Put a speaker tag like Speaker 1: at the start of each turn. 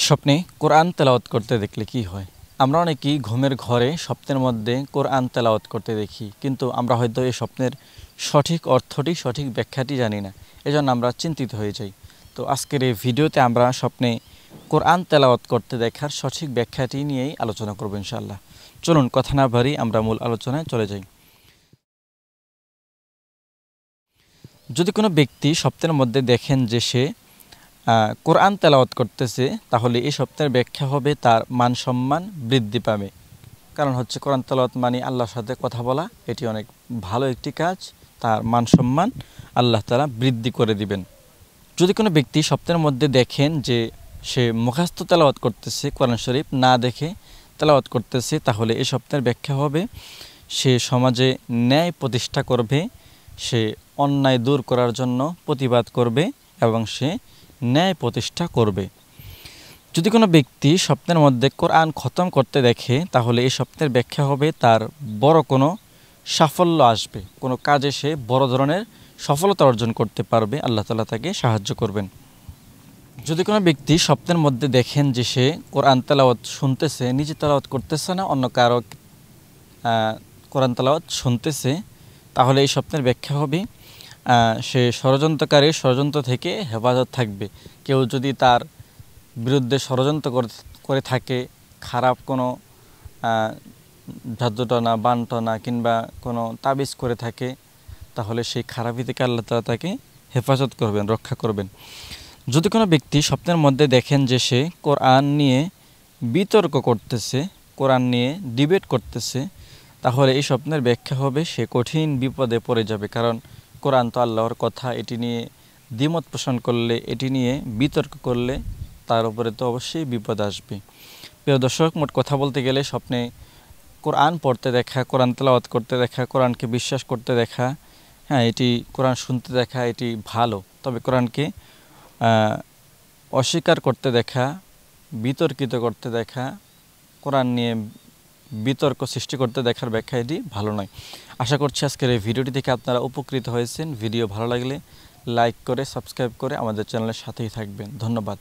Speaker 1: স্বপ্নে কোরআন তেলাওয়াত করতে দেখলে কি হয়? আমরা অনেকেই ঘুমের ঘরে স্বপ্নের মধ্যে কোরআন তেলাওয়াত করতে দেখি, কিন্তু আমরা হয়তো এই স্বপ্নের সঠিক অর্থটি, সঠিক ব্যাখ্যাটি জানি না। এজন্য আমরা চিন্তিত হয়ে যাই। তো আজকের এই ভিডিওতে আমরা স্বপ্নে কোরআন তেলাওয়াত করতে দেখার সঠিক ব্যাখ্যাটি নিয়েই আলোচনা করব ইনশাআল্লাহ। চলুন কথা না বাড়িয়ে আমরা মূল আলোচনায় চলে যাই। যদি কোনো ব্যক্তি স্বপ্নের মধ্যে দেখেন যে সে কোরআন তেলাওয়াত করতেছে, তাহলে এই স্বপ্নের ব্যাখ্যা হবে তার মান সম্মান বৃদ্ধি পাবে। কারণ হচ্ছে কোরআন তেলাওয়াত মানে আল্লাহর সাথে কথা বলা, এটি অনেক ভালো একটি কাজ। তার মান সম্মান আল্লাহ তাআলা বৃদ্ধি করে দিবেন। যদি কোনো ব্যক্তি স্বপ্নের মধ্যে দেখেন যে সে মুখস্থ তেলাওয়াত করতেছে, কোরআন শরীফ না দেখে তেলাওয়াত করতেছে, তাহলে এই স্বপ্নের ব্যাখ্যা হবে সে সমাজে ন্যায় প্রতিষ্ঠা করবে, সে অন্যায় দূর করার জন্য প্রতিবাদ করবে এবং সে ন্যায় প্রতিষ্ঠা করবে। যদি কোনো ব্যক্তি স্বপ্নের মধ্যে কোরআন খতম করতে দেখে, তাহলে এই স্বপ্নের ব্যাখ্যা হবে তার বড় কোনো সাফল্য আসবে, কোনো কাজে সে বড় ধরনের সফলতা অর্জন করতে পারবে, আল্লাহ তাআলা তাকে সাহায্য করবেন। যদি কোনো ব্যক্তি স্বপ্নের মধ্যে দেখেন যে সে কোরআন তেলাওয়াত শুনতেছে, নিজে তেলাওয়াত করতেছে না, অন্য কারো কোরআন তেলাওয়াত শুনতেছে, তাহলে এই স্বপ্নের ব্যাখ্যা হবে সে ষড়যন্ত্রকারী ষড়যন্ত্র থেকে হেফাজত থাকবে। কেউ যদি তার বিরুদ্ধে ষড়যন্ত্র করে থাকে, খারাপ কোনো জাদুটনা বানটনা কিংবা কোনো তাবিজ করে থাকে, তাহলে সেই খারাপি থেকে আল্লাহ তাআলা তাকে হেফাজত করবেন, রক্ষা করবেন। যদি কোনো ব্যক্তি স্বপ্নের মধ্যে দেখেন যে সে কোরআন নিয়ে বিতর্ক করতেছে, কোরআন নিয়ে ডিবেট করতেছে, তাহলে এই স্বপ্নের ব্যাখ্যা হবে সে কঠিন বিপদে পড়ে যাবে। কারণ কোরআন তো আল্লাহর কথা, এটি নিয়ে দ্বিমত পোষণ করলে, এটি নিয়ে বিতর্ক করলে তার উপরে তো অবশ্যই বিপদ আসবে। প্রিয় দর্শক, মোট কথা বলতে গেলে স্বপ্নে কোরআন পড়তে দেখা, কোরআন তেলাওয়াত করতে দেখা, কোরআনকে বিশ্বাস করতে দেখা, হ্যাঁ, এটি কোরআন শুনতে দেখা, এটি ভালো। তবে কোরআনকে অস্বীকার করতে দেখা, বিতর্কিত করতে দেখা, কোরআন নিয়ে বিতর্ক সৃষ্টি করতে দেখার ব্যাখ্যা এটি ভালো নয়। আশা করছি আজকের এই ভিডিওটি থেকে আপনারা উপকৃত হয়েছেন। ভিডিও ভালো লাগলে লাইক করে, সাবস্ক্রাইব করে আমাদের চ্যানেলের সাথেই থাকবেন। ধন্যবাদ।